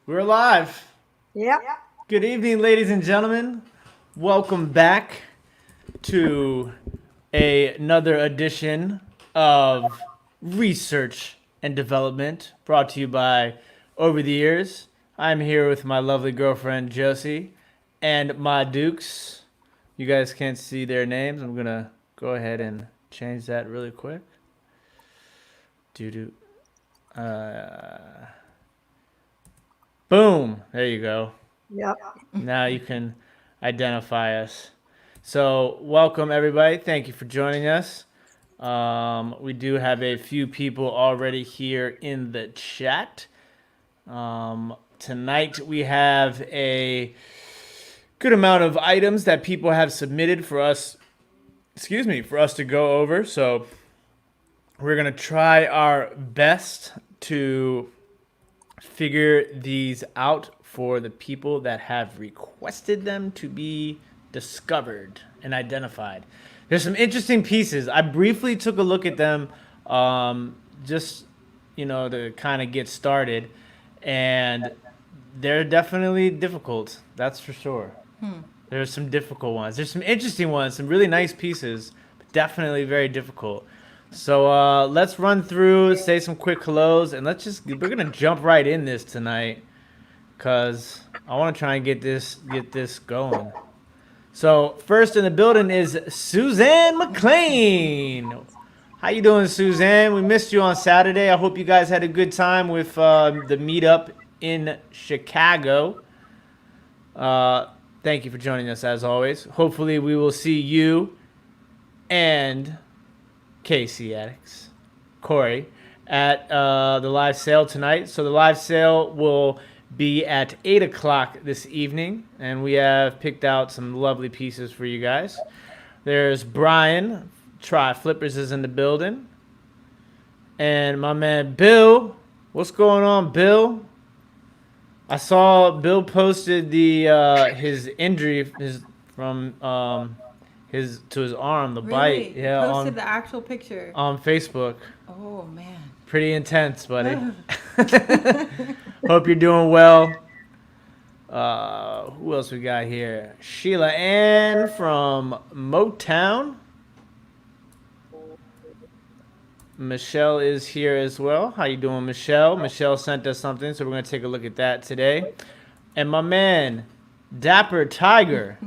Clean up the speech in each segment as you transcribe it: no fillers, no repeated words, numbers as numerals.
We're live. Yep. Good evening, ladies and gentlemen. Welcome back to another edition of Research and Development, brought to you by Over the Years. I'm here with my lovely girlfriend, Josie, and my dukes. You guys can't see their names. I'm going to go ahead and change that really quick. Boom. There you go. Yep. Now you can identify us. So welcome everybody. Thank you for joining us. We do have a few people already here in the chat. Tonight we have a good amount of items that people have submitted for us to go over. So we're going to try our best to figure these out for the people that have requested them to be discovered and identified. There's some interesting pieces. I briefly took a look at them just, to kind of get started. And they're definitely difficult. That's for sure. There's some difficult ones. There's some interesting ones, some really nice pieces, but definitely very difficult. So let's run through, say some quick hellos, and we're going to jump right in this tonight because I want to try and get this going. So first in the building is Suzanne McLean. How you doing, Suzanne? We missed you on Saturday. I hope you guys had a good time with the meetup in Chicago. Thank you for joining us as always. Hopefully we will see you and Casey Addicts, Corey, at the live sale tonight. So the live sale will be at 8 o'clock this evening, and we have picked out some lovely pieces for you guys. There's Brian, Try Flippers is in the building, and my man Bill. What's going on, Bill? I saw Bill posted his injury from his arm, the bite. Yeah, posted the actual picture on Facebook. Oh man, pretty intense, buddy. Hope you're doing well. Who else we got here? Sheila Ann from Motown. Michelle is here as well. How you doing, Michelle? Michelle sent us something, so we're going to take a look at that today. And my man, Dapper Tiger.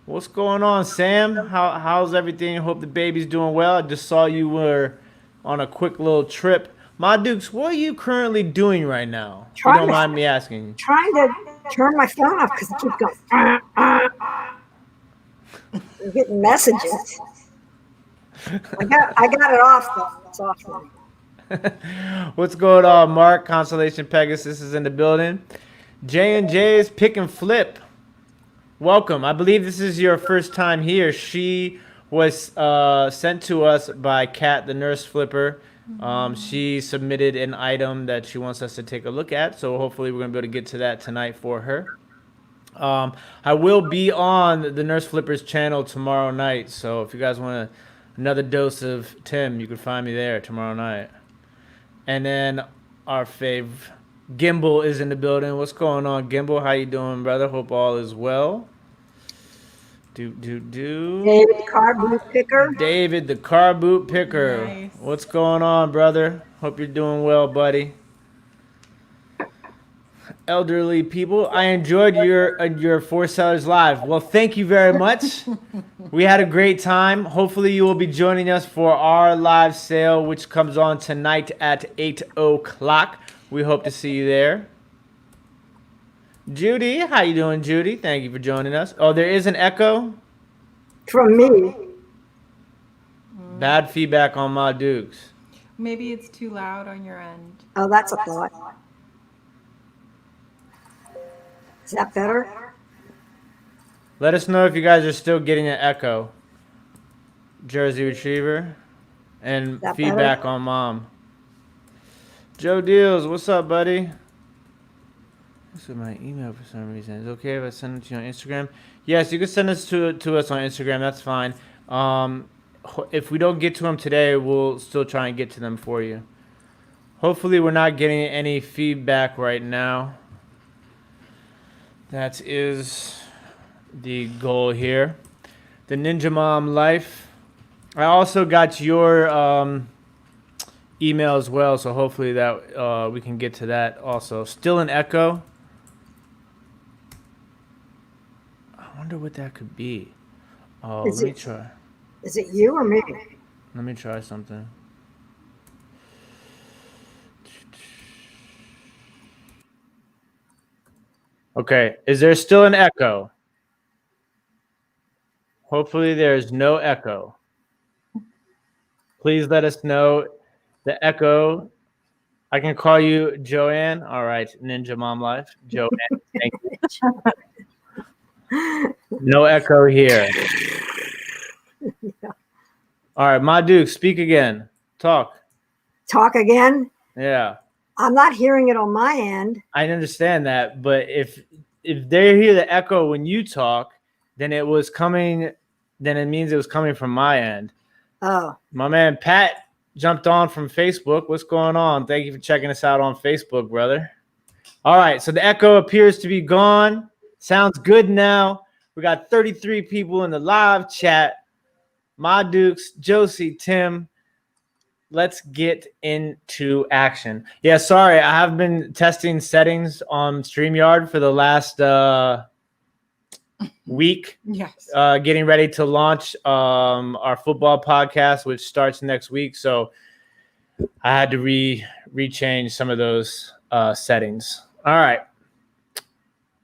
What's going on, Sam? How's everything? Hope the baby's doing well. I just saw you were on a quick little trip. My Dukes, what are you currently doing right now? If you don't mind me asking. Trying to turn my phone off because it keeps going. I'm getting messages. I got it off though. It's off now. What's going on, Mark? Constellation Pegasus is in the building. J&J's Pick and Flip. Welcome. I believe this is your first time here. She was sent to us by Kat, the nurse flipper. She submitted an item that she wants us to take a look at, so hopefully we're going to be able to get to that tonight for her. I will be on the Nurse Flippers channel tomorrow night, so if you guys want another dose of Tim, you can find me there tomorrow night. And then our fave Gimbal is in the building. What's going on, Gimbal? How you doing, brother? Hope all is well. David the car boot picker. David the car boot picker. Nice. What's going on, brother? Hope you're doing well, buddy. Elderly people, I enjoyed your Four Sellers Live. Well, thank you very much. We had a great time. Hopefully you will be joining us for our live sale, which comes on tonight at 8 o'clock. We hope to see you there. Judy, how you doing, Judy? Thank you for joining us. Oh, there is an echo? From me. Bad feedback on my Dukes. maybe it's too loud on your end. Oh, that's a thought. Is that better? Let us know if you guys are still getting an echo. Jersey Retriever. And That feedback better? on Mom. Joe Deals, what's up, buddy? This is my email for some reason. Is it okay if I send it to you on Instagram? Yes, you can send this to us on Instagram. That's fine. If we don't get to them today, we'll still try and get to them for you. Hopefully we're not getting any feedback right now. That is the goal here. The Ninja Mom Life. I also got your email as well, so hopefully that we can get to that also. Still an echo. I wonder what that could be. Oh, let me try. Is it you or me? Let me try something. Okay, is there still an echo? Hopefully there's no echo. Please let us know the echo. I can call you Joanne. All right, Ninja Mom Life. Joanne, thank you. No echo here. All right, Ma Duke, speak again. Talk. Talk again? Yeah. I'm not hearing it on my end. I understand that, but if they hear the echo when you talk, then it was coming. Then it means it was coming from my end. Oh, My man Pat jumped on from Facebook. What's going on? Thank you for checking us out on Facebook, brother. All right, so the echo appears to be gone. Sounds good now. We got 33 people in the live chat. Ma Dukes, Josie, Tim. Let's get into action. Yeah, sorry, I have been testing settings on StreamYard for the last week. Yes. Getting ready to launch our football podcast, which starts next week. So I had to rechange some of those settings. All right.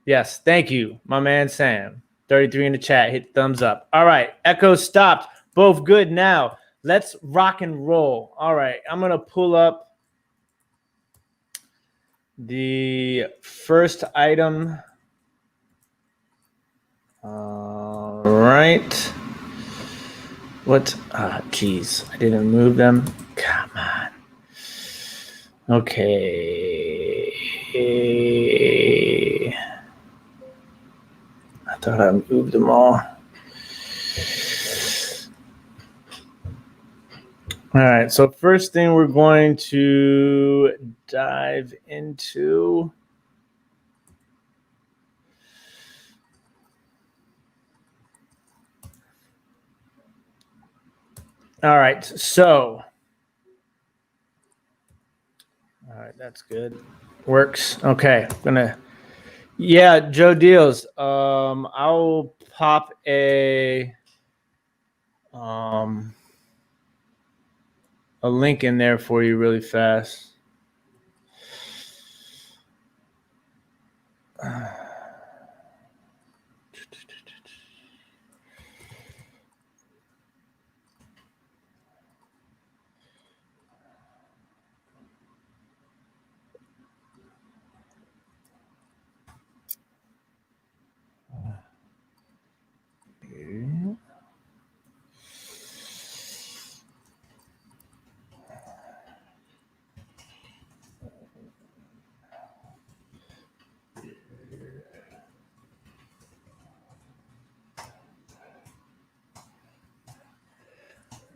Yes, thank you, my man Sam. 33 in the chat. Hit thumbs up. All right, echo stopped. Both good now. Let's rock and roll. All right, I'm going to pull up the first item. All right. What? Geez, I didn't move them. Come on. Okay. I thought I moved them all. All right, so first thing we're going to dive into. All right, so. All right, that's good. Works. Okay, yeah, Joe Deals. I'll pop a link in there for you really fast.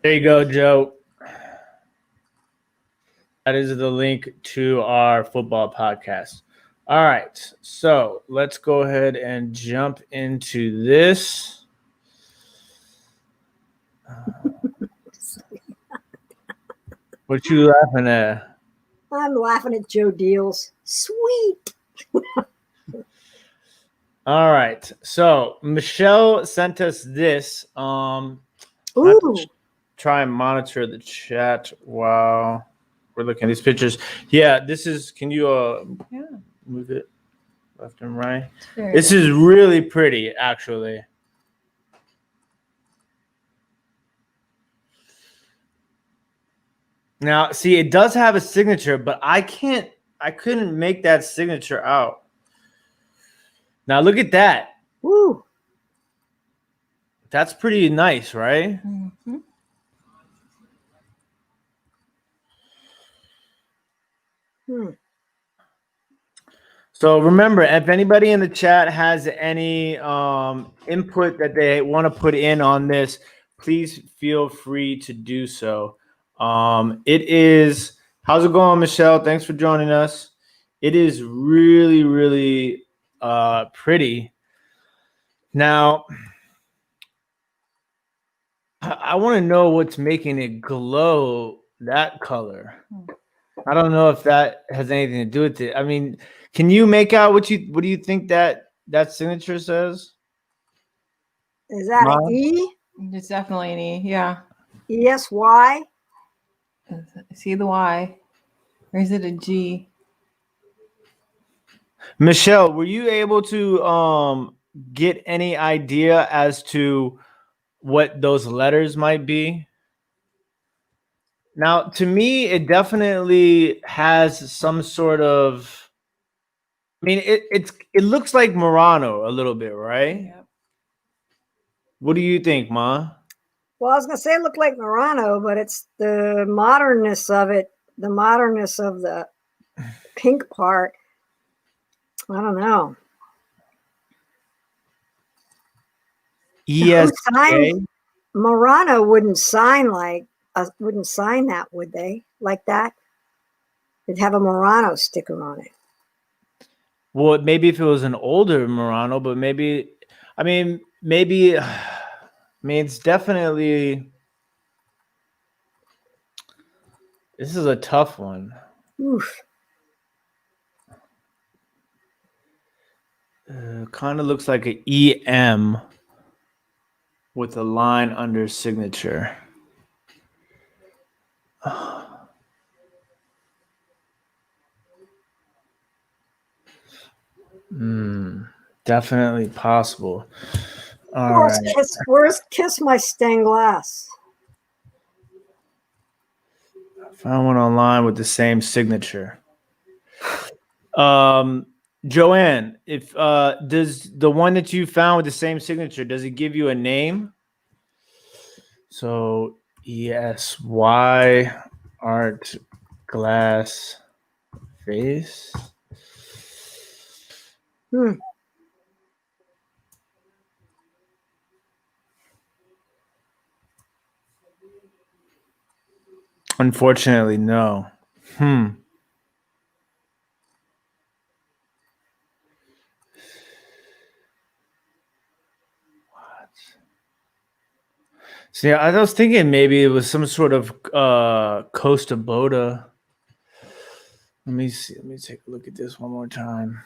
There you go, Joe. That is the link to our football podcast. All right, so let's go ahead and jump into this. What you laughing at? I'm laughing at Joe Deals. Sweet. All right, so Michelle sent us this. Ooh. Try and monitor the chat while we're looking at these pictures. Yeah, this is. Can you move it left and right? Sure. This is really pretty, actually. Now, see, it does have a signature, but I couldn't make that signature out. Now, look at that. Woo. That's pretty nice, right? Mm-hmm. So remember, if anybody in the chat has any input that they want to put in on this, please feel free to do so. It is How's it going, Michelle? Thanks for joining us. It is really, really pretty. Now, I want to know what's making it glow that color. I don't know if that has anything to do with it. I mean, can you make out what do you think that signature says? Is that an Mom? E? It's definitely an E. Yeah. ESY? See the Y. Or is it a G? Michelle, were you able to get any idea as to what those letters might be? Now, to me, it definitely has some sort of. I mean, it looks like Murano a little bit, right? Yep. What do you think, Ma? Well, I was going to say it looked like Murano, but it's the modernness of it, the modernness of the pink part. I don't know. Who signed? ESK? Murano wouldn't sign wouldn't sign that, would they? Like that? It'd have a Murano sticker on it. Well, maybe if it was an older Murano, but maybe, I mean, maybe, I mean, it's definitely. This is a tough one. Oof. Kind of looks like an EM with a line under signature. Definitely possible. All right. Where's Kiss My Stained Glass? Found one online with the same signature. Joanne, if does the one that you found with the same signature, does it give you a name? So ESY art glass vase. Unfortunately, no. See, I was thinking maybe it was some sort of Costa Boda. Let me see. Let me take a look at this one more time.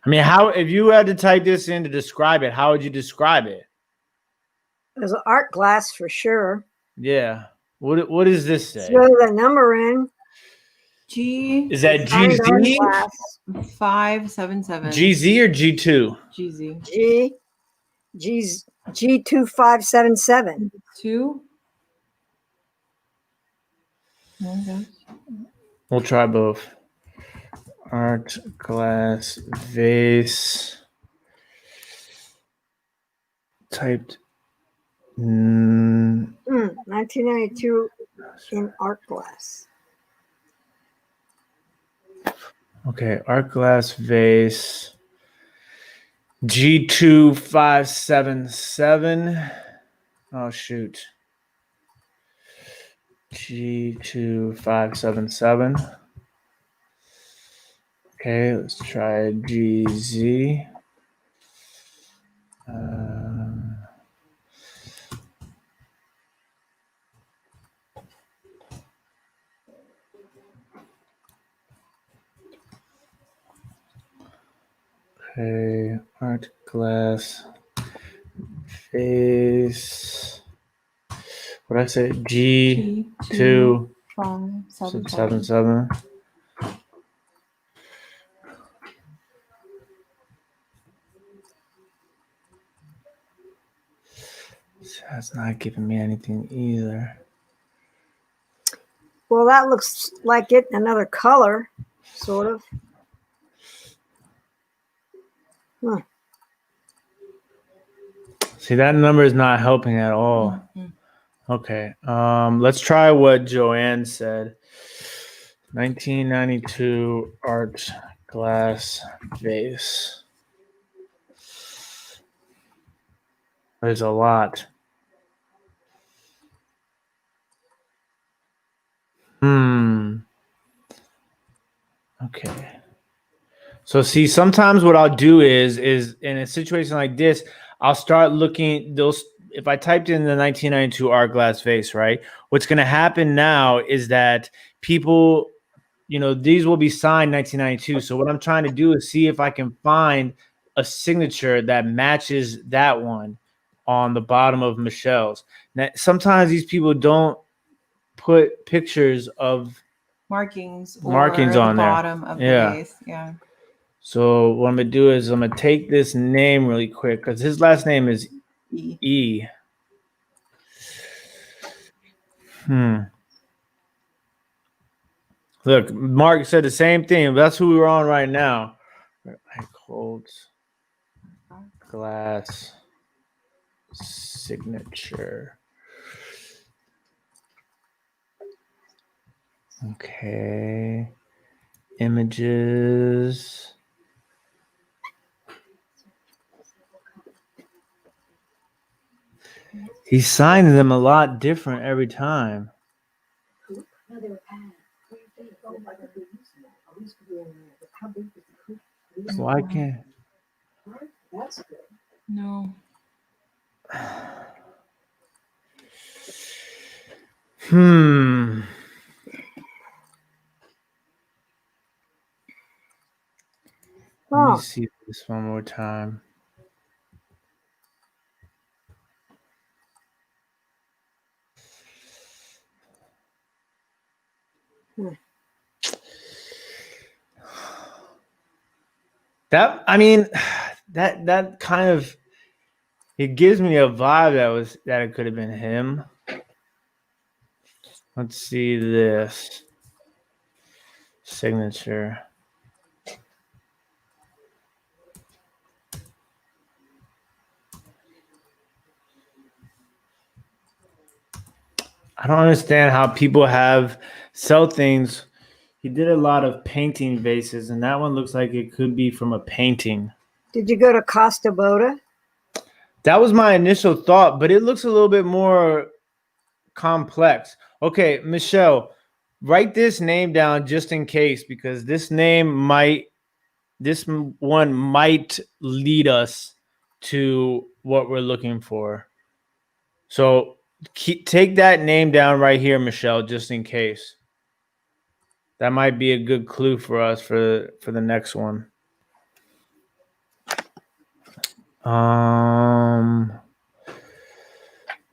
I mean, how if you had to type this in to describe it, how would you describe it? There's an art glass for sure. Yeah. What does this say? Throw the number in. G. Is that Signed art GZ? glass. 577. GZ or G2? GZ. G2577. 2. Oh my gosh. We'll try both. Art glass vase typed 1992 in art glass. Okay, art glass vase G2577. Oh shoot. G2577. Okay, let's try GZ. Okay, art glass vase. What did I say? G2577. That's not giving me anything either. Well, that looks like it another color, sort of. Huh. See, that number is not helping at all. Okay. Let's try what Joanne said. 1992 art glass vase. There's a lot. Okay. So see, sometimes what I'll do is in a situation like this, I'll start looking those. If I typed in the 1992 art glass vase, right? What's going to happen now is that people, these will be signed 1992. So what I'm trying to do is see if I can find a signature that matches that one on the bottom of Michelle's. Now, sometimes these people don't put pictures of Markings markings or the on there. bottom of the Yeah. vase. Yeah. So what I'm gonna do is I'm gonna take this name really quick because his last name is E. E. Look, Mark said the same thing. That's who we're on right now. Cold glass signature. Okay. Images. He signs them a lot different every time. So I can't. No. Let me Oh, see this one more time. That that kind of it gives me a vibe that it could have been him. Let's see this signature. I don't understand how people sell things. He did a lot of painting vases, and that one looks like it could be from a painting. did you go to Costa Boda? That was my initial thought, but it looks a little bit more complex. Okay, Michelle, write this name down just in case because this one might lead us to what we're looking for. So take that name down right here, Michelle, just in case. That might be a good clue for us for the next one.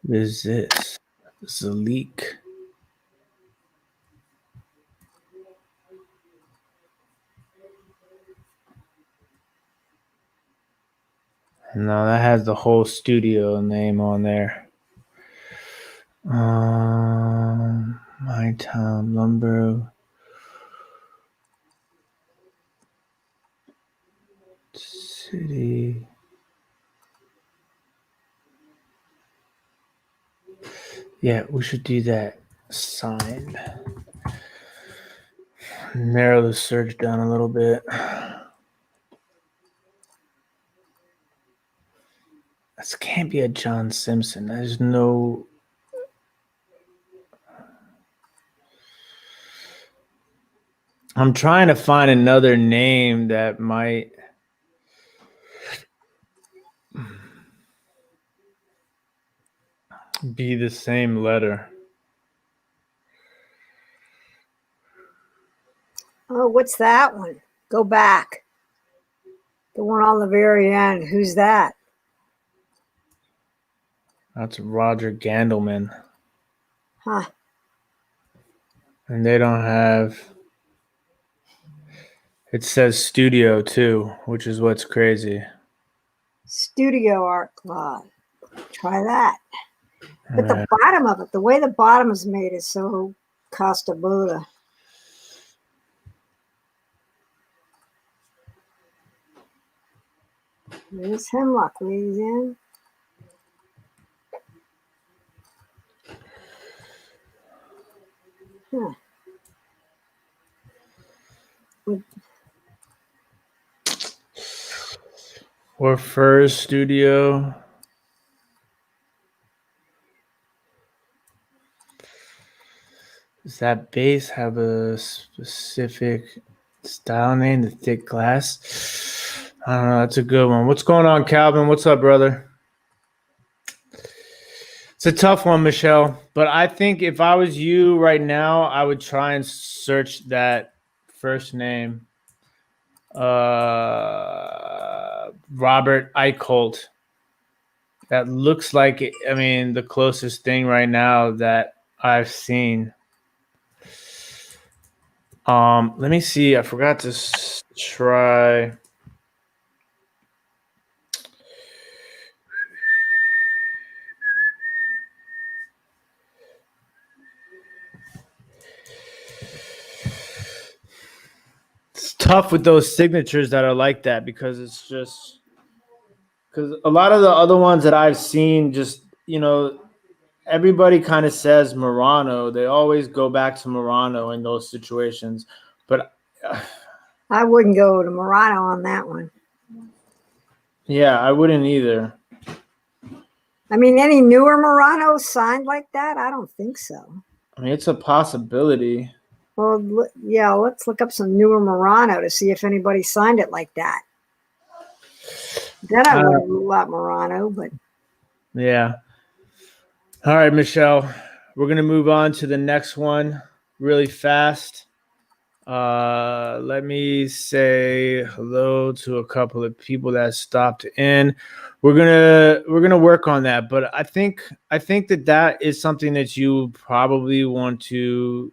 What is this? This is a leak. No, that has the whole studio name on there. My Town Lumber City. Yeah, we should do that. Signed. Narrow the search down a little bit. This can't be a John Simpson. There's no. I'm trying to find another name that might be the same letter. Oh, what's that one? Go back. The one on the very end. Who's that? That's Roger Gandelman. Huh. And they don't have. It says studio too, which is what's crazy. Studio Art Club. Try that. But Yeah. the bottom of it, the way the bottom is made is so Costa Boda. There's Hemlock lays in. Huh. Or Furs Studio. Does that base have a specific Style name, the thick glass. I don't know. That's a good one. What's going on, Calvin? What's up, brother? It's a tough one, Michelle. But I think if I was you right now, I would try and search that first name. Robert Eichholt. That looks like it, I mean, the closest thing right now that I've seen. Let me see. I forgot to try. It's tough with those signatures that are like that because it's just because a lot of the other ones that I've seen, just everybody kind of says Murano. They always go back to Murano in those situations, but I wouldn't go to Murano on that one. yeah, I wouldn't either. I mean, any newer Muranos signed like that? I don't think so. I mean, it's a possibility. Well, yeah, let's look up some newer Murano to see if anybody signed it like that. Then I wouldn't rule out Murano, but yeah. All right, Michelle, we're gonna move on to the next one really fast. Let me say hello to a couple of people that stopped in. We're gonna work on that, but I think that is something that you probably want to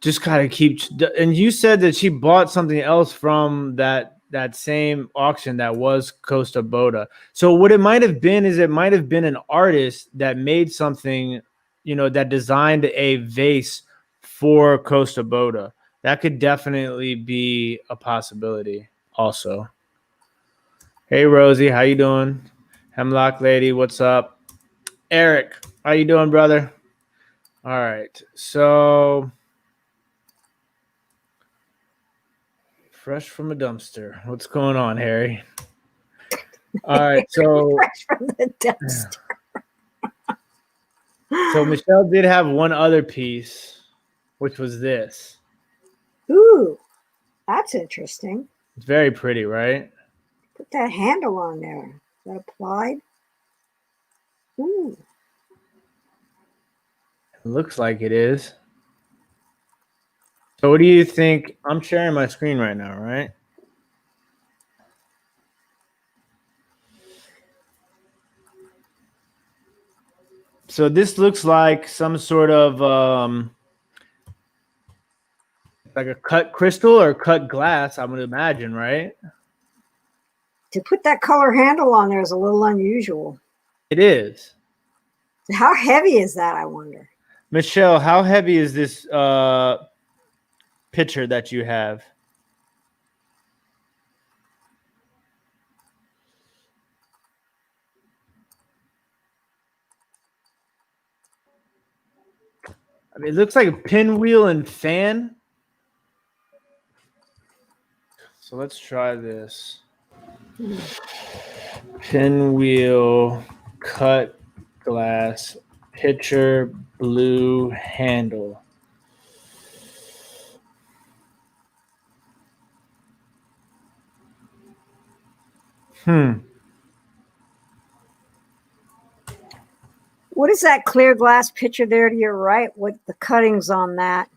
just kind of keep. And you said that she bought something else from that same auction that was Costa Boda. So what it might have been is it might have been an artist that made something, that designed a vase for Costa Boda. That could definitely be a possibility also. Hey, Rosie, how you doing? Hemlock Lady, what's up? Eric, how you doing, brother? All right, so fresh from a dumpster. What's going on, Harry? All right, so fresh from the dumpster. So Michelle did have one other piece, which was this. Ooh, that's interesting. It's very pretty, right? Put that handle on there. Is that applied? Ooh. It looks like it is. So what do you think? I'm sharing my screen right now, right? So this looks like some sort of like a cut crystal or cut glass, I would imagine, right? To put that color handle on there is a little unusual. It is. How heavy is that, I wonder? Michelle, how heavy is this picture that you have? I mean, it looks like a pinwheel and fan. So let's try this. Pinwheel, cut glass, pitcher, blue handle. What is that clear glass pitcher there to your right with the cuttings on that?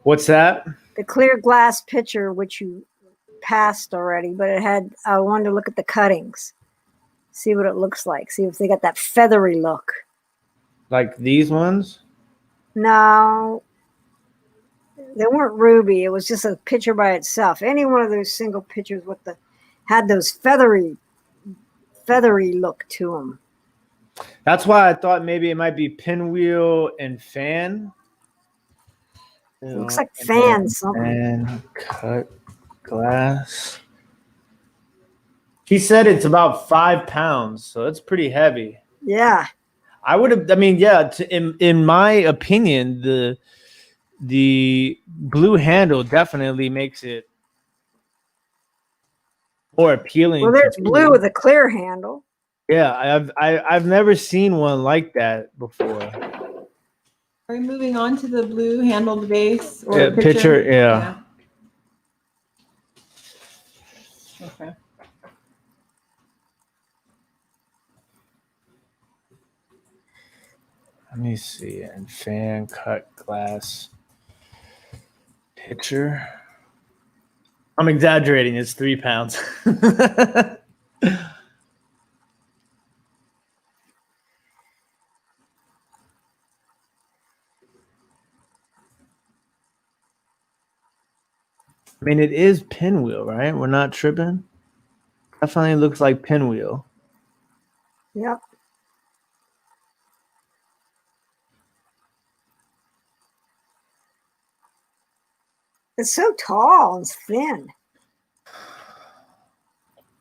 What's that? The clear glass pitcher, which you passed already, but it had, I wanted to look at the cuttings. See what it looks like. See if they got that feathery look. Like these ones? No, they weren't ruby. It was just a picture by itself. Any one of those single pictures with had those feathery look to them. That's why I thought maybe it might be pinwheel and fan. It looks like fan something. And cut glass. He said it's about 5 pounds, so it's pretty heavy. Yeah. I would have. I mean, yeah. In my opinion, the blue handle definitely makes it more appealing. Well, there's blue with a clear handle. Yeah, I've never seen one like that before. Are we moving on to the blue handled vase or Yeah, pitcher, yeah. Okay. Let me see. And fan cut glass pitcher. I'm exaggerating. It's 3 pounds. I mean, it is pinwheel, right? We're not tripping. Definitely looks like pinwheel. Yep. It's so tall and thin.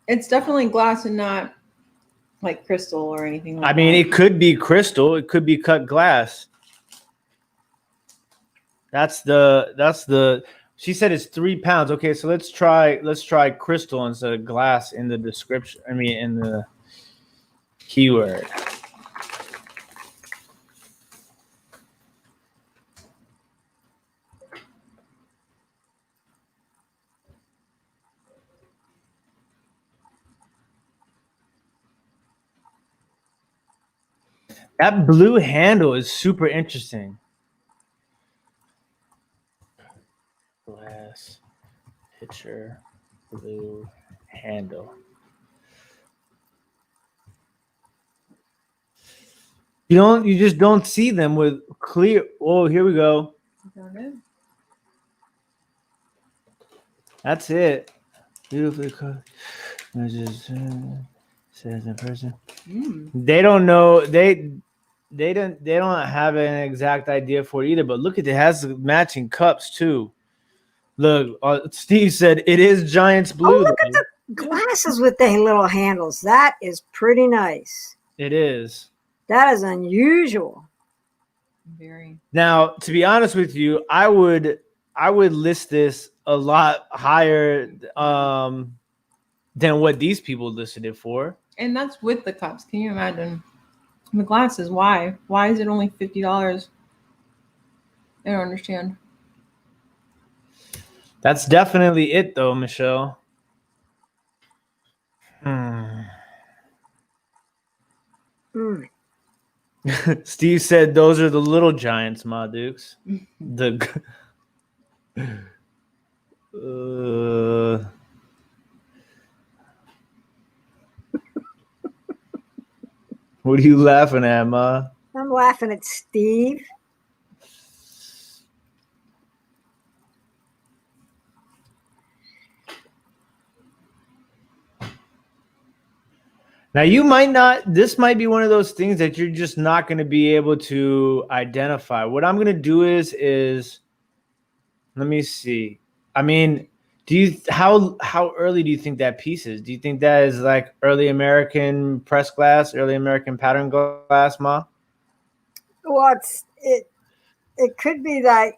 It's definitely glass and not like crystal or anything like I mean, that. it could be crystal. It could be cut glass. That's the. She said it's 3 pounds. Okay, so let's try crystal instead of glass in the description. I mean, in the keyword. That blue handle is super interesting. Glass pitcher, blue handle. You just don't see them with clear. Oh, here we go. Is that it? That's it. Beautifully cut. Says in person. They don't know. They don't have an exact idea for it either. But look at it, has matching cups too. Look, Steve said it is Giants blue. Oh, look at the glasses with the little handles. That is pretty nice. It is. That is unusual. Very. Now, to be honest with you, I would list this a lot higher than what these people listed it for. And that's with the cups. Can you imagine? The glasses, why? Why is it only $50? I don't understand. That's definitely it, though, Michelle. Steve said those are the little giants, Ma Dukes. What are you laughing at, Ma? I'm laughing at Steve. Now, you might not, this might be one of those things that you're just not going to be able to identify. What I'm going to do is, let me see. I mean, how early do you think that piece is? Do you think that is like early American press glass, early American pattern glass, Ma? Well, it could be that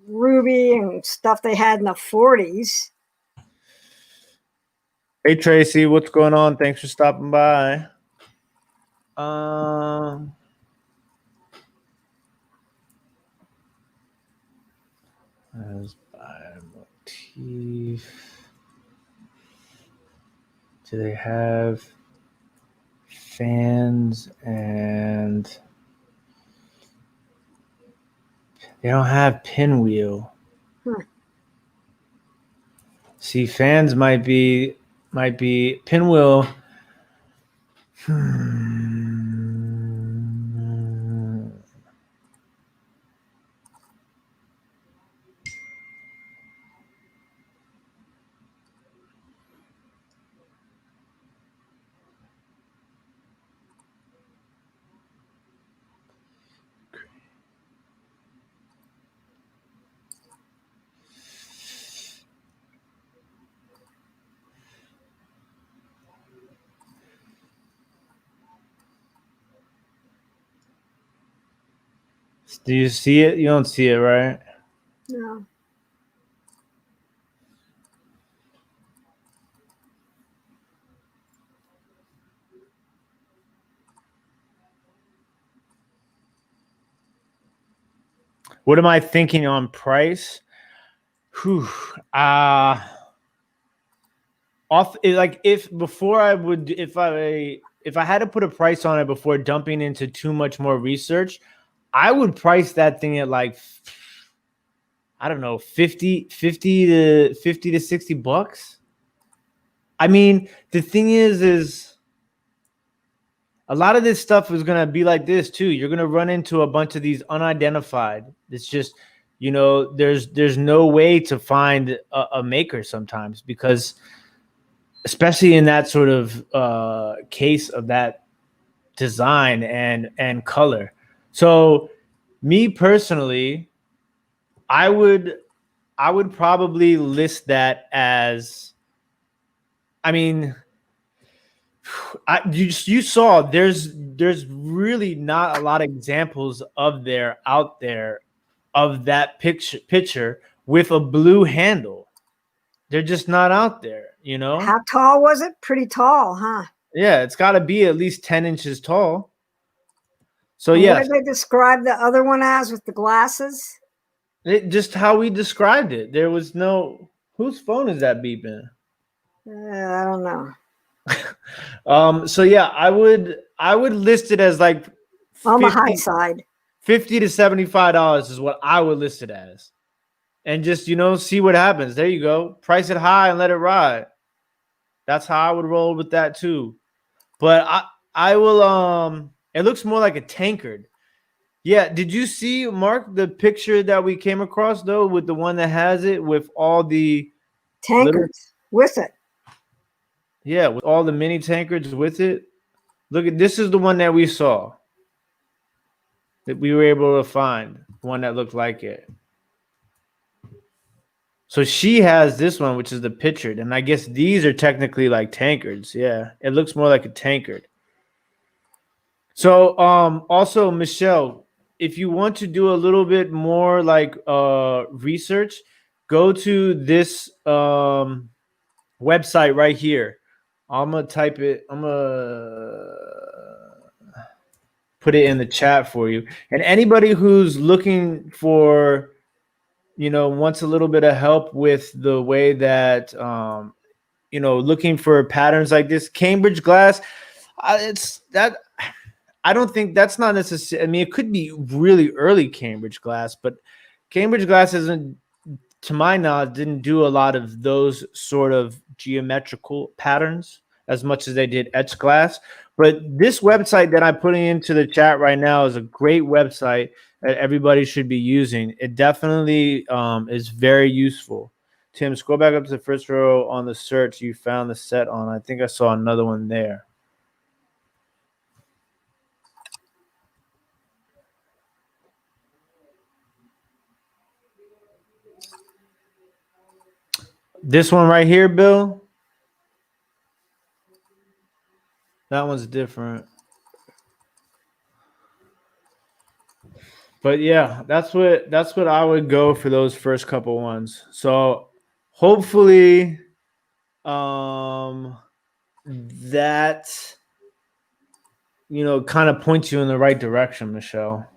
ruby and stuff they had in the 40s. Hey, Tracy, what's going on? Thanks for stopping by. As by motif. Do they have fans and they don't have pinwheel? See, fans might be pinwheel. Do you see it? You don't see it, right? No. What am I thinking on price? Whew. Like if I had to put a price on it before dumping into too much more research, I would price that thing at like, I don't know, 50 to $60. I mean, the thing is a lot of this stuff is going to be like this too. You're going to run into a bunch of these unidentified. It's just, there's no way to find a maker sometimes, because especially in that sort of case of that design and color. So me personally, I would probably list that as, I mean, you saw there's really not a lot of examples out there of that picture with a blue handle. They're just not out there, How tall was it? Pretty tall, huh? Yeah, it's got to be at least 10 inches tall. So and yeah, what did they describe the other one as with the glasses? just how we described it. There was no, whose phone is that beeping? I don't know. So yeah, I would list it as like On the high side. $50 to $75 is what I would list it as. And just, see what happens. There you go. Price it high and let it ride. That's how I would roll with that too. But I will it looks more like a tankard. Yeah, did you see, Mark, the picture that we came across though, with the one that has it with all the tankards with it? Yeah, with all the mini tankards with it. Look at this, is the one that we saw. That we were able to find, one that looked like it. So she has this one, which is the pictured, and I guess these are technically like tankards. Yeah, it looks more like a tankard. So also, Michelle, if you want to do a little bit more like research, go to this website right here. I'm gonna type it. I'm gonna put it in the chat for you. And anybody who's looking for, wants a little bit of help with the way that, looking for patterns like this, Cambridge glass, I don't think that's not necessary. I mean, it could be really early Cambridge glass, but Cambridge glass isn't, to my knowledge, didn't do a lot of those sort of geometrical patterns as much as they did etched glass. But this website that I'm putting into the chat right now is a great website that everybody should be using. It definitely is very useful. Tim, scroll back up to the first row on the search. You found the set on. I think I saw another one there. This one right here, Bill. That one's different. But yeah, that's what I would go for those first couple ones. So hopefully that kind of points you in the right direction, Michelle.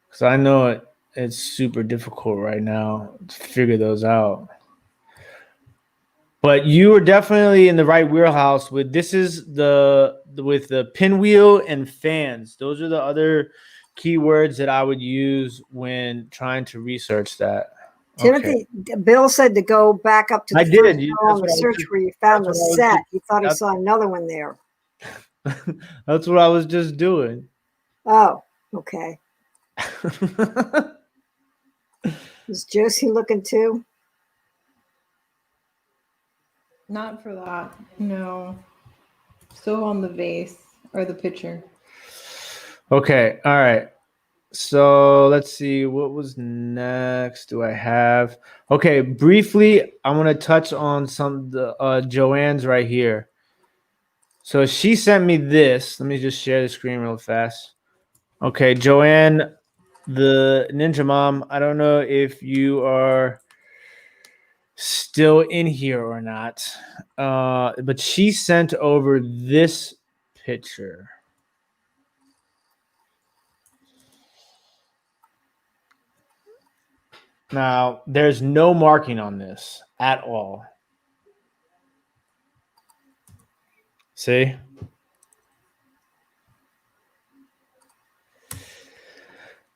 Because I know it's super difficult right now to figure those out. But you are definitely in the right wheelhouse with this. Is with the pinwheel and fans. Those are the other keywords that I would use when trying to research that. Timothy, okay. Bill said to go back up to the first row on the search where you found the set. He thought he saw another one there. That's what I was just doing. Oh, okay. Is Josie looking too? Not for that. No. Still on the vase or the picture. Okay. All right. So let's see. What was next? Do I have? Okay. Briefly, I'm going to touch on some of the Joanne's right here. So she sent me this. Let me just share the screen real fast. Okay. Joanne, the Ninja Mom. I don't know if you are still in here or not, but she sent over this picture. Now, there's no marking on this at all. See?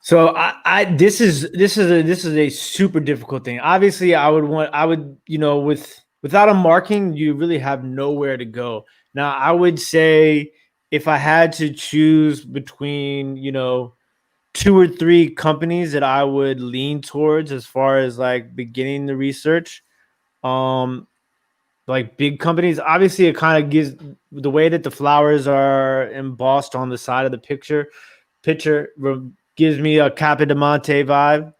So this is a super difficult thing. Obviously, I would without a marking, you really have nowhere to go. Now, I would say if I had to choose between, 2 or 3 companies that I would lean towards as far as like beginning the research, like big companies, obviously it kind of gives the way that the flowers are embossed on the side of the picture gives me a Capodimonte vibe.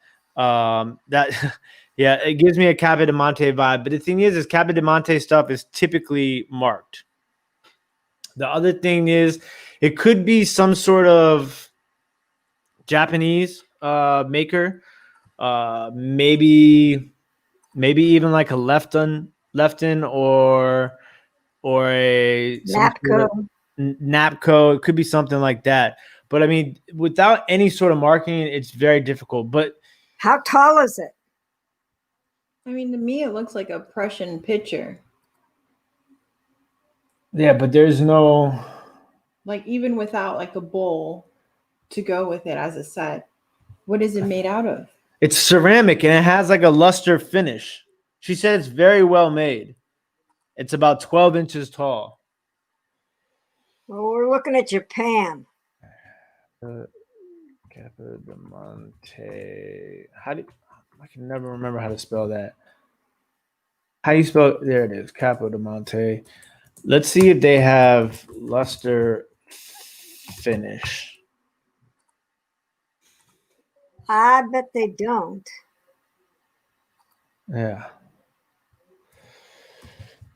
That yeah, it gives me a Capodimonte vibe. But the thing is Capodimonte stuff is typically marked. The other thing is it could be some sort of Japanese maker. Maybe even like a Lefton or a some sort of Napco. Napco. It could be something like that. But I mean, without any sort of marketing, it's very difficult. But How tall is it? I mean, to me, it looks like a Prussian pitcher. yeah, but there's no. Like, even without like a bowl to go with it as a set, what is it made out of? It's ceramic and it has like a luster finish. She said it's very well made. It's about 12 inches tall. Well, we're looking at Japan. Capodimonte. I can never remember how to spell that. How do you spell? There it is, Capodimonte. Let's see if they have luster finish. I bet they don't. Yeah.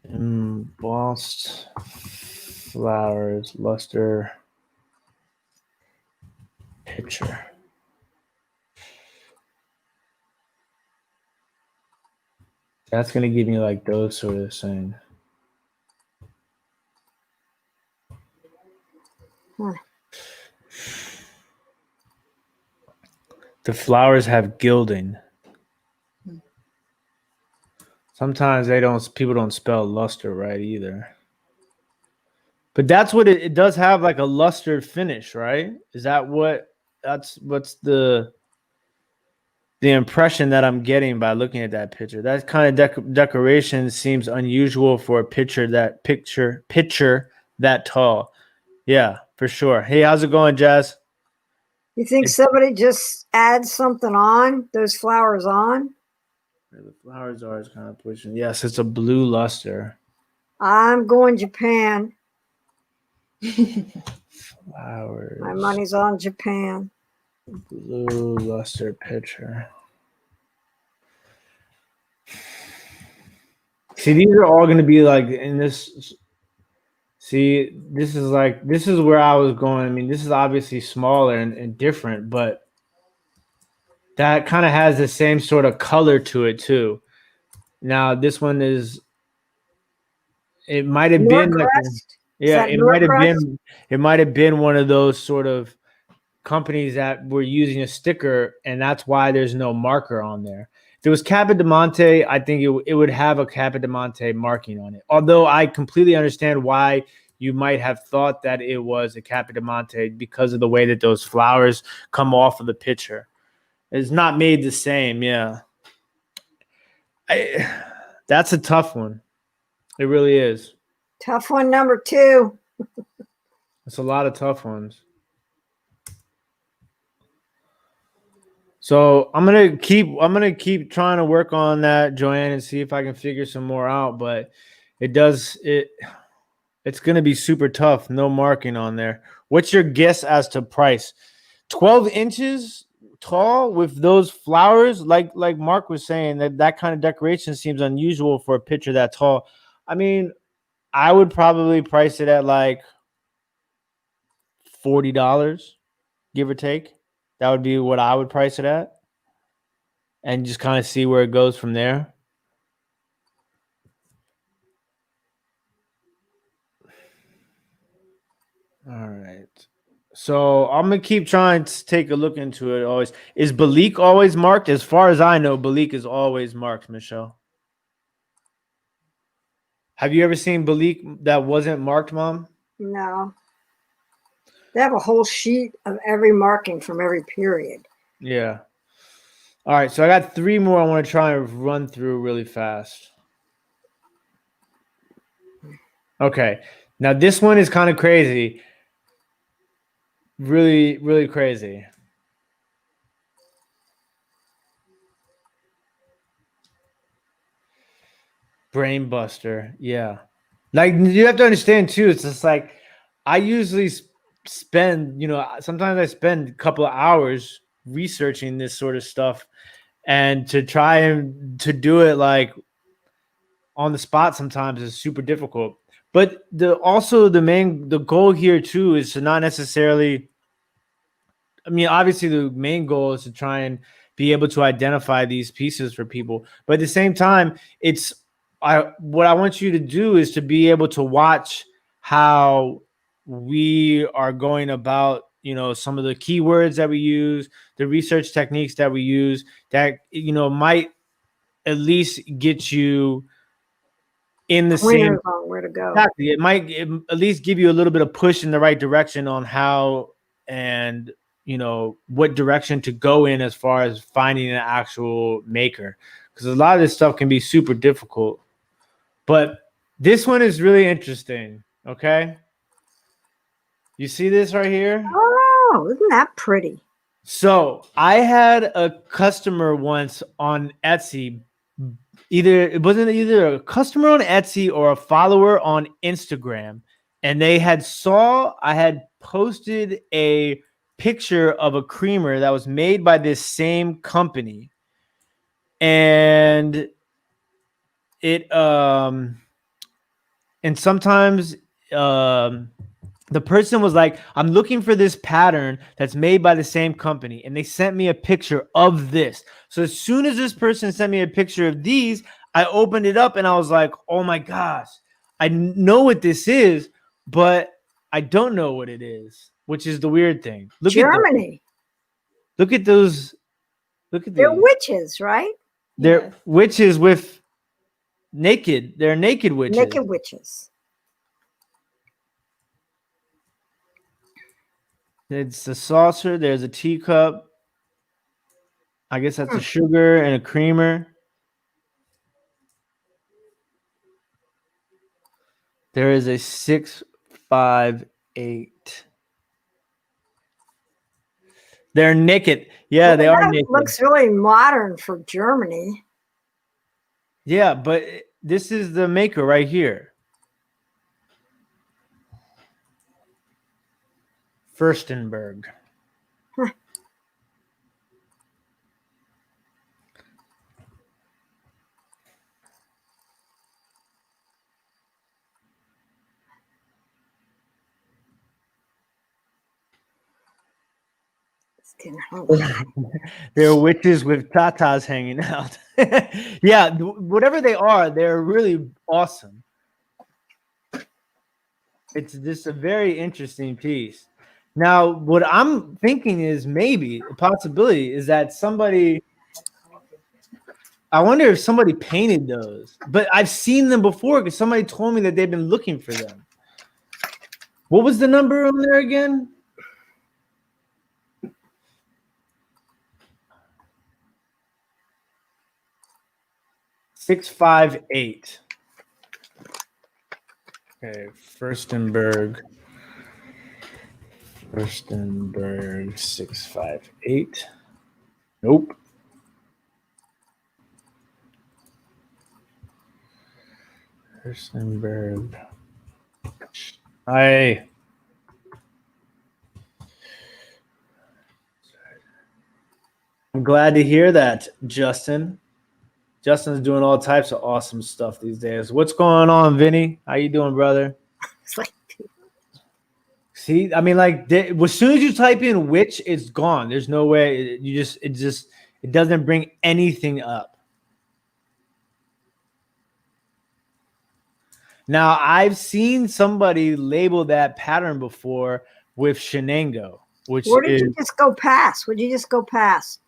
Embossed flowers, luster picture. That's gonna give me like those sort of things. Huh. The flowers have gilding. Sometimes people don't spell luster right either. But that's what it does have, like a luster finish, right? Is that what's the impression that I'm getting by looking at that picture? That kind of decoration seems unusual for a picture that tall. Yeah, for sure. Hey, how's it going, Jazz? You think somebody just adds something on, those flowers on? Where the flowers are is kind of pushing. Yes, it's a blue luster. I'm going Japan. Flowers. My money's on Japan. Blue luster picture. See, these are all going to be like in this. See, this is where I was going. I mean, this is obviously smaller and different, but that kind of has the same sort of color to it too. Now, this one is. It might have been like, Norcrest? Is yeah, that Norcrest? it might have been one of those sort of companies that were using a sticker, and that's why there's no marker on there. If it was Capodimonte, I think it would have a Capodimonte marking on it. Although I completely understand why you might have thought that it was a Capodimonte because of the way that those flowers come off of the picture. It's not made the same, yeah. That's a tough one. It really is. Tough one, number 2. It's a lot of tough ones. So I'm gonna keep trying to work on that, Joanne, and see if I can figure some more out. But it's gonna be super tough. No marking on there. What's your guess as to price? 12 inches tall with those flowers, like Mark was saying, that kind of decoration seems unusual for a picture that tall. I mean, I would probably price it at like $40, give or take. That would be what I would price it at. And just kind of see where it goes from there. All right. So I'm gonna keep trying to take a look into it. Always is Balik always marked? As far as I know, Balik is always marked. Michelle, have you ever seen Balik that wasn't marked, Mom? No. They have a whole sheet of every marking from every period. Yeah. All right. So I got 3 more I want to try and run through really fast. Okay. Now this one is kind of crazy. Really, really crazy. Brain buster. Yeah. Like you have to understand too. It's just like I usually spend, sometimes I spend a couple of hours researching this sort of stuff, and to try and to do it like on the spot sometimes is super difficult. But the goal here too is to not necessarily, I mean, obviously the main goal is to try and be able to identify these pieces for people. But at the same time, what I want you to do is to be able to watch how we are going about, some of the keywords that we use, the research techniques that we use that, might at least get you in the same. Pointers on where to go. Exactly. It might at least give you a little bit of push in the right direction on how and what direction to go in as far as finding an actual maker, because a lot of this stuff can be super difficult. But this one is really interesting. Okay, you see this right here? Oh, isn't that pretty? So I had a customer once on Etsy. It wasn't either a customer on Etsy or a follower on Instagram, and they I had posted a picture of a creamer that was made by this same company, and sometimes the person was like, I'm looking for this pattern that's made by the same company. And they sent me a picture of this. So as soon as this person sent me a picture of these, I opened it up and I was like, oh my gosh, I know what this is, but I don't know what it is, which is the weird thing. Germany. Look at those. Look at these. They're witches, right? They're witches with naked. They're naked witches. Naked witches. It's a saucer. There's a teacup. I guess that's a sugar and a creamer. There is a 658. They're naked. Yeah, Well, they are that naked. looks really modern for Germany. Yeah, but this is the maker right here. Furstenberg. Huh. They're witches with tatas hanging out. Yeah, whatever they are, they're really awesome. It's just a very interesting piece. Now, what I'm thinking is maybe a possibility is that I wonder if somebody painted those, but I've seen them before because somebody told me that they've been looking for them. What was the number on there again? $658. Okay, Furstenberg 658. Nope. Furstenberg. I'm glad to hear that, Justin. Justin's doing all types of awesome stuff these days. What's going on, Vinny? How you doing, brother? See, I mean, like, as soon as you type in witch, it's gone. There's no way. It doesn't bring anything up. Now, I've seen somebody label that pattern before with Shenango, which Where did is you just go past? Would you just go past?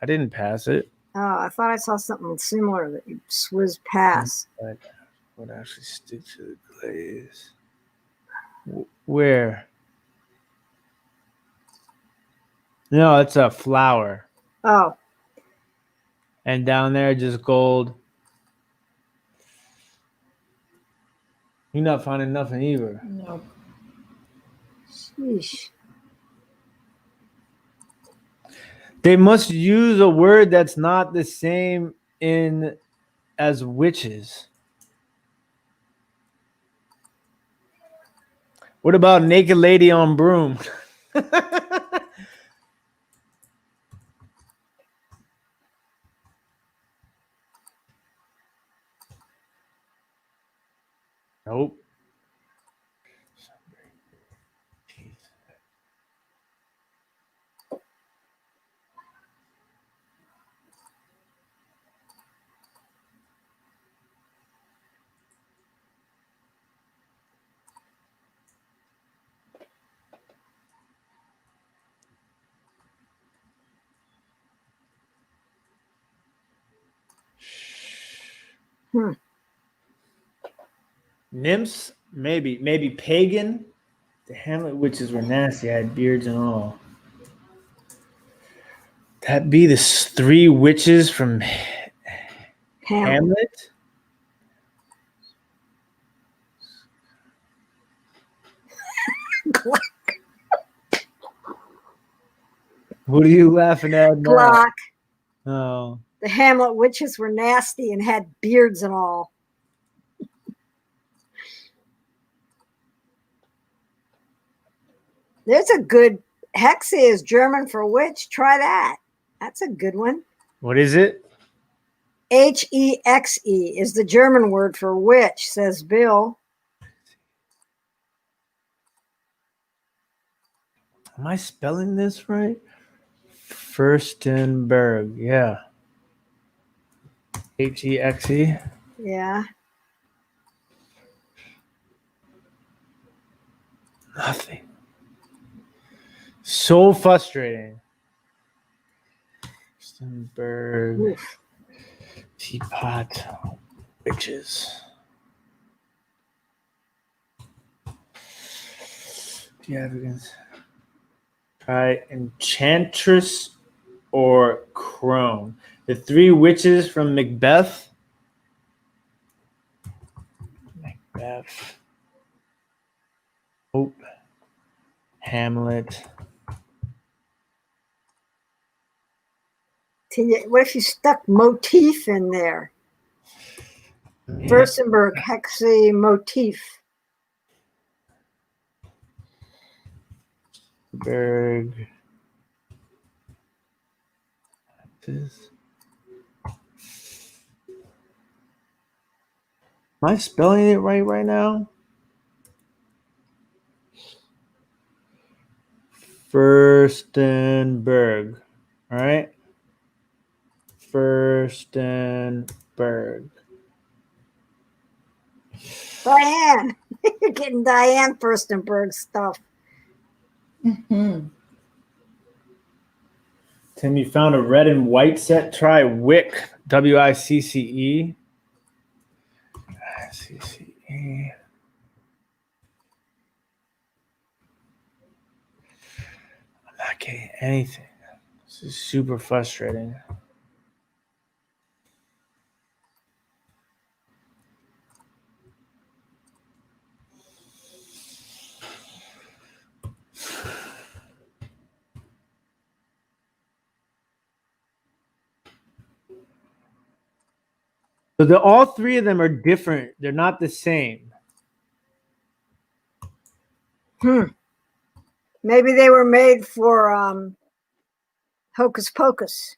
I didn't pass it. Oh, I thought I saw something similar that you whizzed past. But would actually stick to the glaze. Where? No, it's a flower. Oh, And down there, just gold. You're not finding nothing either. No. sheesh. They must use a word that's not the same in as witches. What about naked lady on broom? Nope. Hmm. Nymphs, maybe pagan. The Hamlet witches were nasty. I had beards and all. That be the three witches from Hamlet? What are you laughing at now? Glock. Oh, The Hamlet witches were nasty and had beards and all. There's a good Hexe is German for witch. Try that. That's a good one. what is it? Hexe is the German word for witch, says Bill. Am I spelling this right? Furstenberg, yeah. Hexe. Yeah. Nothing. So frustrating. Furstenberg. Oof. Teapot. Witches. Do you have against? Try Enchantress or Crone. The three witches from Macbeth. Macbeth. Oh. Hamlet. What if you stuck motif in there? Furstenberg, Hexe, motif. Berg. Am I spelling it right now? Furstenberg. All right. Furstenberg. Diane. You're getting Diane Furstenberg stuff. Mm-hmm. Tim, you found a red and white set. Try Wick. Wicce. CCE. I'm not getting anything. This is super frustrating. So all three of them are different. They're not the same. Maybe they were made for Hocus Pocus.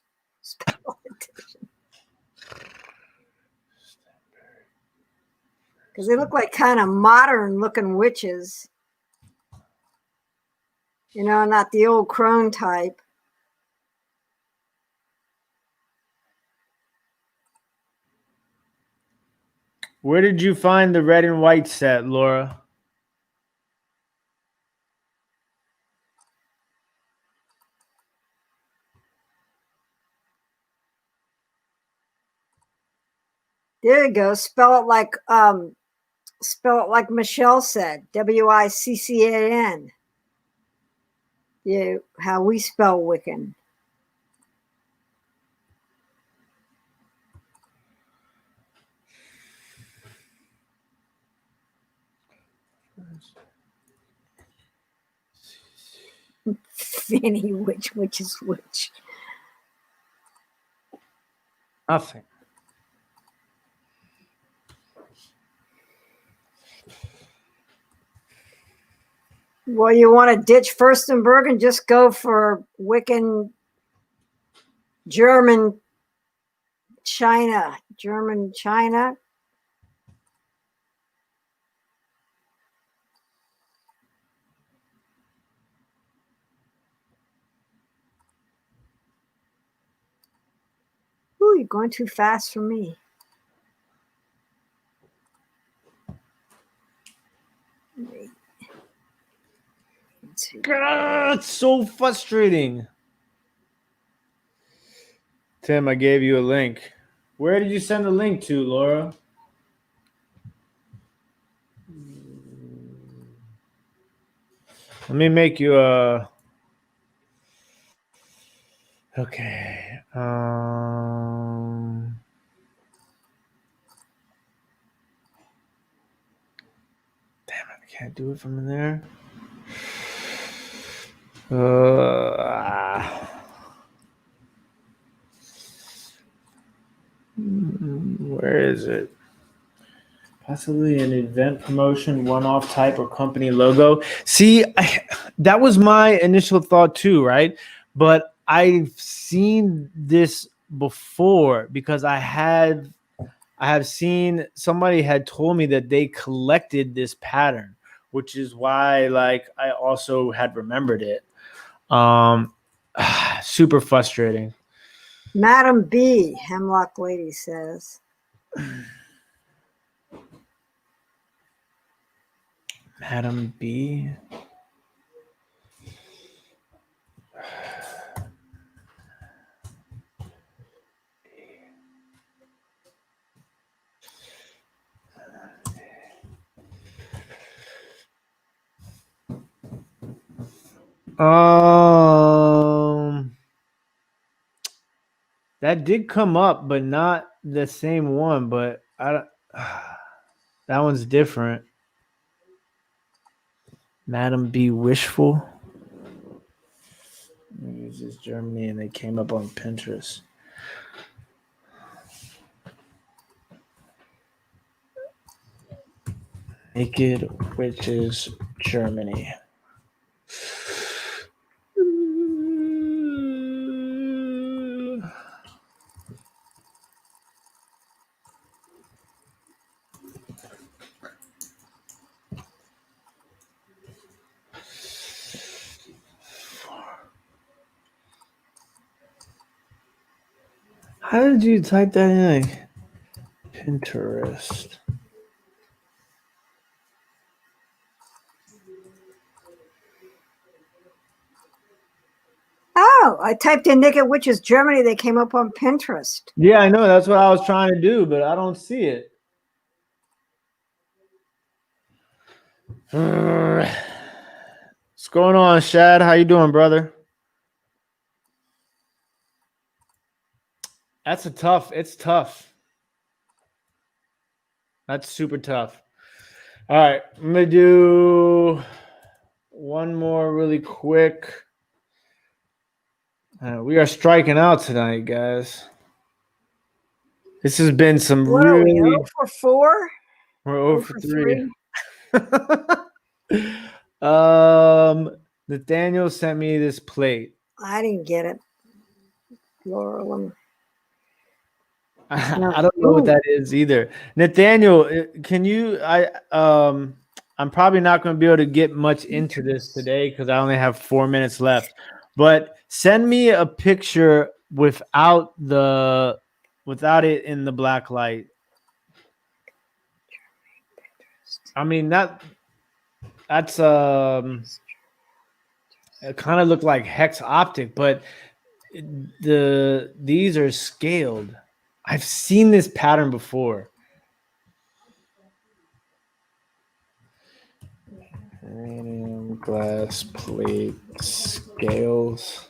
Because they look like kind of modern looking witches. You know, not the old crone type. Where did you find the red and white set, Laura? There you go. Spell it like Michelle said. Wiccan. Yeah, how we spell Wiccan. Fanny, which is which? Nothing. Well, you want to ditch Furstenberg and just go for Wiccan German China. German China. Ooh, you're going too fast for me. God, it's so frustrating. Tim, I gave you a link. Where did you send the link to, Laura? Let me make you a. Okay. Damn it, I can't do it from there. Where is it? Possibly an event promotion, one-off type or company logo. See, that was my initial thought too, right? But I've seen this before because I have seen somebody had told me that they collected this pattern, which is why like I also had remembered it. Super frustrating. Madam B, Hemlock Lady says. Madam B. That did come up, but not the same one. But that one's different. Madam B. Wishful. This is Germany, and they came up on Pinterest. Naked Witches Germany. How did you type that in? Like, Pinterest. Oh, I typed in Naked Witches Germany. They came up on Pinterest. Yeah, I know. That's what I was trying to do, but I don't see it. What's going on, Shad? How you doing, brother? It's tough. That's super tough. All right, I'm gonna do one more really quick. We are striking out tonight, guys. This has been some What really. are we, 0 for 4? We're 0 for 3. Nathaniel sent me this plate. I didn't get it. Laurel. I don't know what that is either. Nathaniel, can you? I'm probably not going to be able to get much into this today because I only have 4 minutes left. But send me a picture without it in the black light. I mean that's it kind of looked like hex optic, but these are scaled. I've seen this pattern before. Uranium glass plate scales.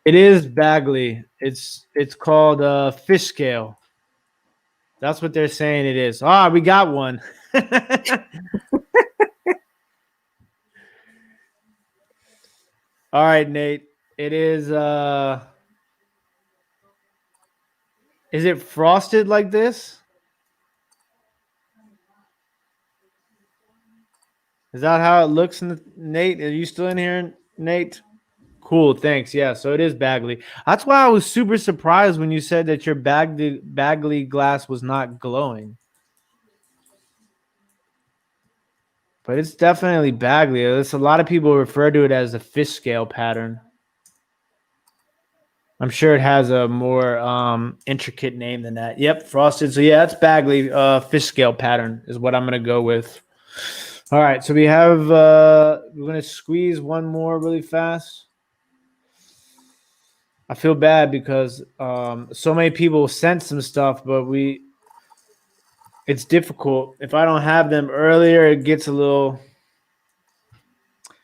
It is Bagley. It's called fish scale. That's what they're saying it is. Ah, we got one. All right, Nate. It is it frosted like this? Is that how it looks in the Nate? Are you still in here, Nate? Cool, thanks. Yeah, so it is Bagley. That's why I was super surprised when you said that your Bagley glass was not glowing. But it's definitely Bagley. It's a lot of people refer to it as a fish scale pattern. I'm sure it has a more intricate name than that. Yep, frosted. So yeah, it's Bagley fish scale pattern is what I'm gonna go with. All right, so we have we're gonna squeeze one more really fast. I feel bad because so many people sent some stuff, but it's difficult. If I don't have them earlier, it gets a little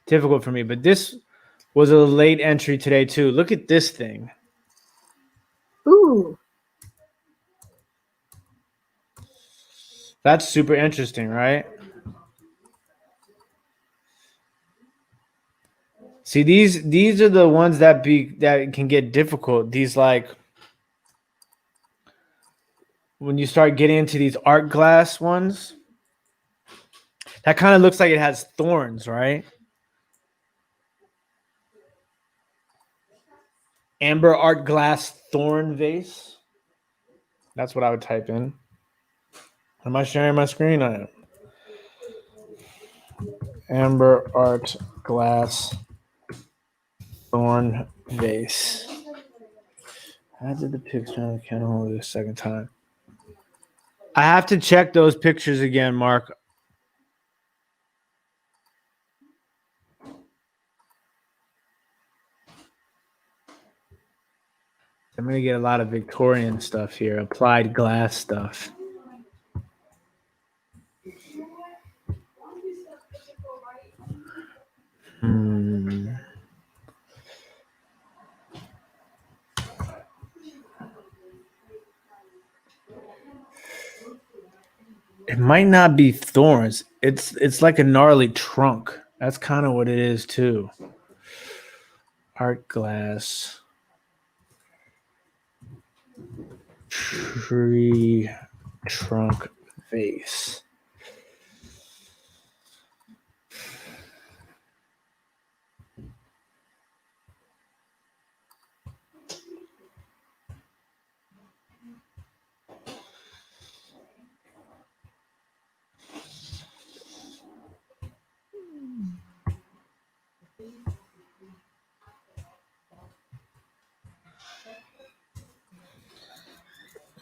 difficult for me. But this was a late entry today too. Look at this thing. Ooh. That's super interesting, right? See, these are the ones that can get difficult. These like when you start getting into these art glass ones, that kind of looks like it has thorns, right? Amber art glass thorn vase. That's what I would type in. Am I sharing my screen? I am. Amber art glass thorn vase. I did the picture on the camera the second time. I have to check those pictures again, Mark. I'm going to get a lot of Victorian stuff here, applied glass stuff. It might not be thorns. It's like a gnarly trunk. That's kind of what it is too. Art glass. Tree trunk vase.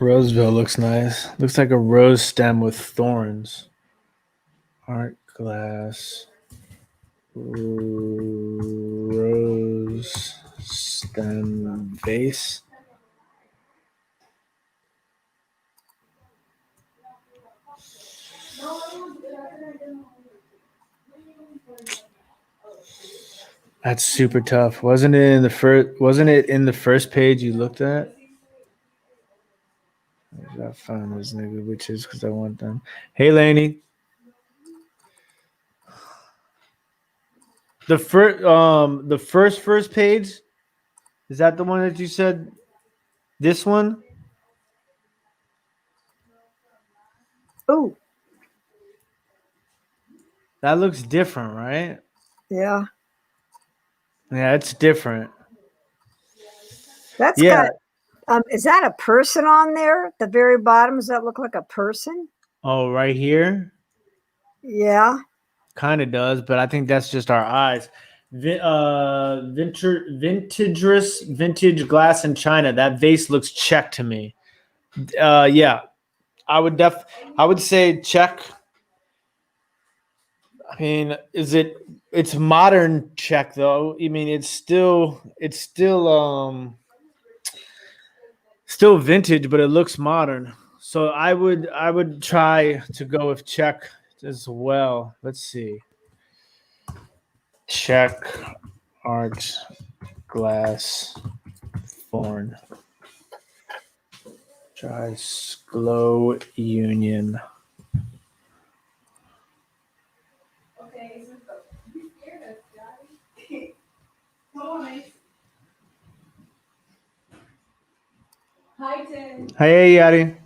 Roseville looks nice. Looks like a rose stem with thorns. Art glass. Rose stem vase. That's super tough. Wasn't it in the first page you looked at? I found those nigga witches because I want them. Hey, Laney. The first page, is that the one that you said? This one? Ooh. That looks different, right? Yeah. Yeah, it's different. That's got. Is that a person on there? At the very bottom, does that look like a person? Oh, right here? Yeah. Kind of does, but I think that's just our eyes. Vintage glass in China. That vase looks Czech to me. Yeah, I would say check. I mean, it's modern check though. I mean, it's still still vintage, but it looks modern. So I would try to go with check as well. Let's see. Check art glass thorn. Try glow union. Okay, so you scared us, Daddy. Come on, Mace. Hi, Tim. Hey, Yadi.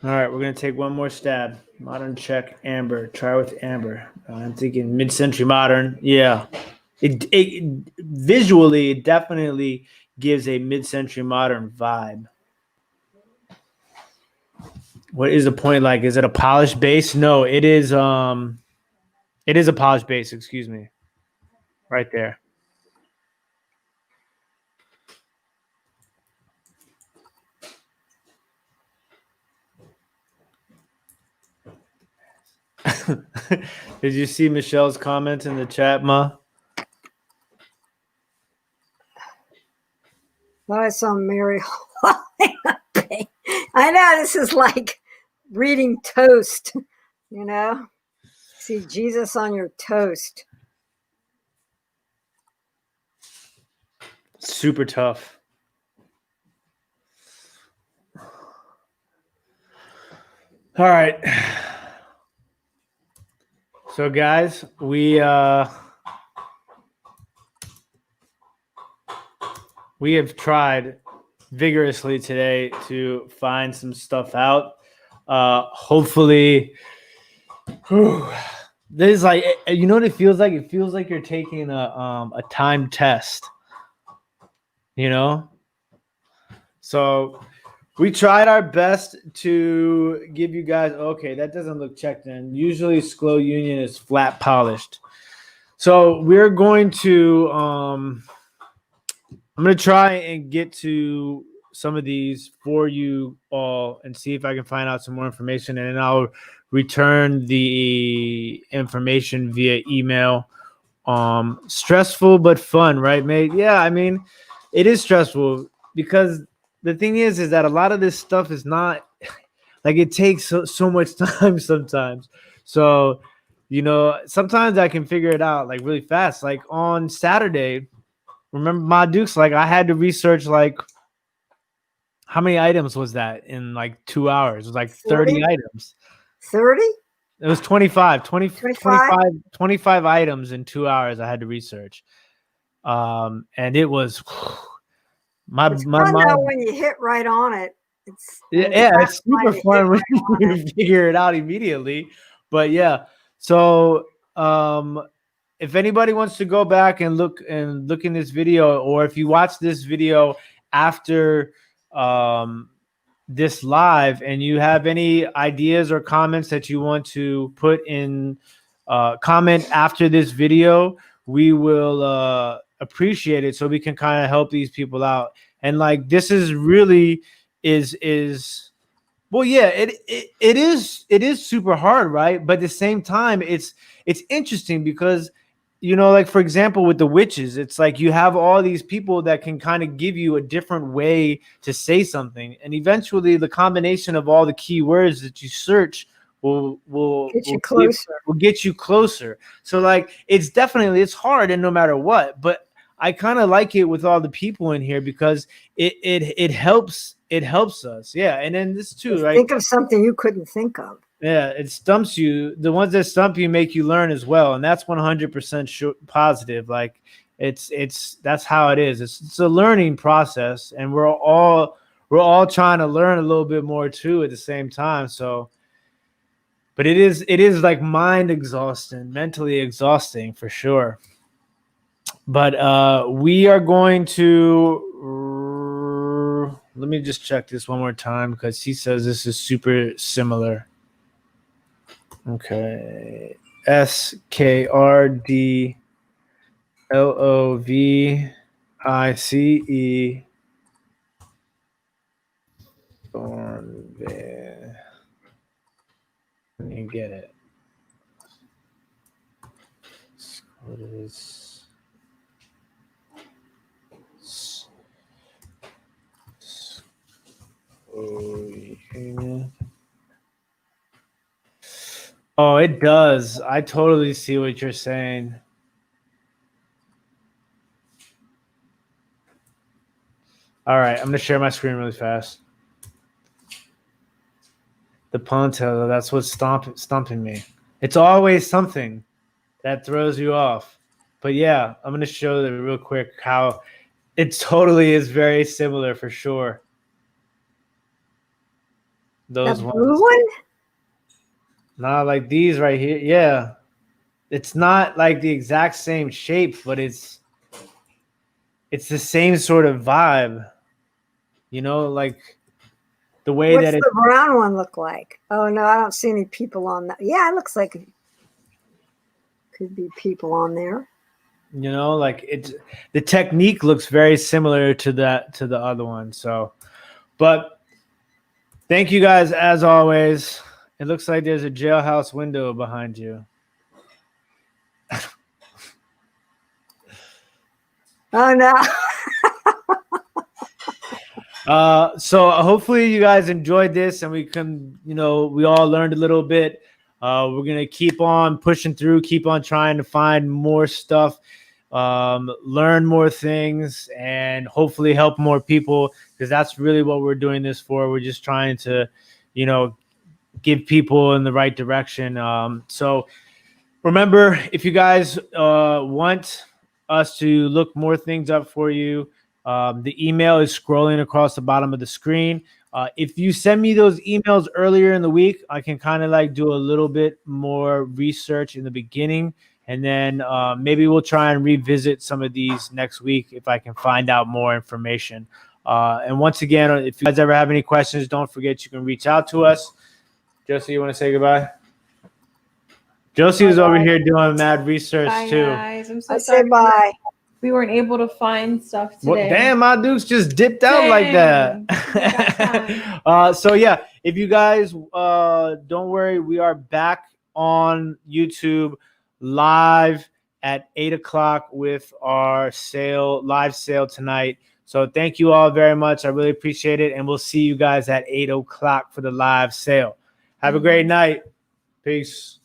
All right, we're gonna take one more stab. Modern check amber. Try with amber. I'm thinking mid-century modern. Yeah, it visually it definitely gives a mid-century modern vibe. What is the point like? Is it a polished base? No, it is a polished base, excuse me. Right there. Did you see Michelle's comment in the chat, Ma? Thought I saw Mary. I know this is like reading toast, you know? See Jesus on your toast. Super tough. All right. So guys, we have tried vigorously today to find some stuff out. Hopefully this is like, you know what it feels like? It feels like you're taking a timed test. You know? So we tried our best to give you guys, okay, that doesn't look checked in. Usually Glow Union is flat polished. So we're going to I'm going to try and get to some of these for you all and see if I can find out some more information, and then I'll return the information via email. Stressful but fun, right, mate? Yeah, I mean, it is stressful because the thing is that a lot of this stuff is not like, it takes so much time sometimes. So, you know, sometimes I can figure it out like really fast. Like on Saturday, remember my Dukes, like I had to research like how many items was that in like 2 hours? It was like 30 items. 30? It was 25 25? 25 items in 2 hours I had to research. And it was my It's my fun mind. though when you hit right on it. It's super fun when you figure it out immediately. But yeah, so if anybody wants to go back and look in this video, or if you watch this video after this live and you have any ideas or comments that you want to put in comment after this video, we will appreciate it so we can kind of help these people out. And like, this is really is well, yeah, it is super hard, right? But at the same time, it's interesting because, you know, like for example, with the witches, it's like you have all these people that can kind of give you a different way to say something, and eventually the combination of all the keywords that you search will get you closer. Will get you closer. So like, it's hard, and no matter what, but I kind of like it with all the people in here because it helps us. Yeah. And then this too, right? Think of something you couldn't think of. Yeah, it stumps you. The ones that stump you make you learn as well, and that's 100% positive. Like that's how it is. It's a learning process, and we're all trying to learn a little bit more too at the same time. So, but it is like mind exhausting, mentally exhausting for sure. But we are going to let me just check this one more time because he says this is super similar. Okay. SKRDLOVICE. Thornville. Let me get it. What is Oh, it does. I totally see what you're saying. All right, I'm going to share my screen really fast. The ponytail, that's what's stomping me. It's always something that throws you off. But yeah, I'm going to show you real quick how it totally is very similar for sure. Those That ones. blue one? Not like these right here. Yeah. It's not like the exact same shape, but it's the same sort of vibe. You know, like the way What's that the brown one look like? Oh no, I don't see any people on that. Yeah, it looks like it could be people on there. you know, like it's the technique looks very similar to the other one. So, but thank you guys as always. It looks like there's a jailhouse window behind you. Oh no. So hopefully you guys enjoyed this and we can, we all learned a little bit. We're going to keep on pushing through, keep on trying to find more stuff, learn more things, and hopefully help more people, because that's really what we're doing this for. We're just trying to, give people in the right direction. So remember, if you guys want us to look more things up for you, the email is scrolling across the bottom of the screen. If you send me those emails earlier in the week, I can kind of like do a little bit more research in the beginning. And then maybe we'll try and revisit some of these next week if I can find out more information. And once again, if you guys ever have any questions, don't forget you can reach out to us. Josie, you want to say goodbye? Josie was over here doing mad research Bye, too. guys. I'm so I say sorry bye. we weren't able to find stuff today. What, damn, my Dukes just dipped out like Dang. that. So yeah, if you guys don't worry, we are back on YouTube live at 8:00 with our live sale tonight. So thank you all very much. I really appreciate it. And we'll see you guys at 8:00 for the live sale. Have a great night. Peace.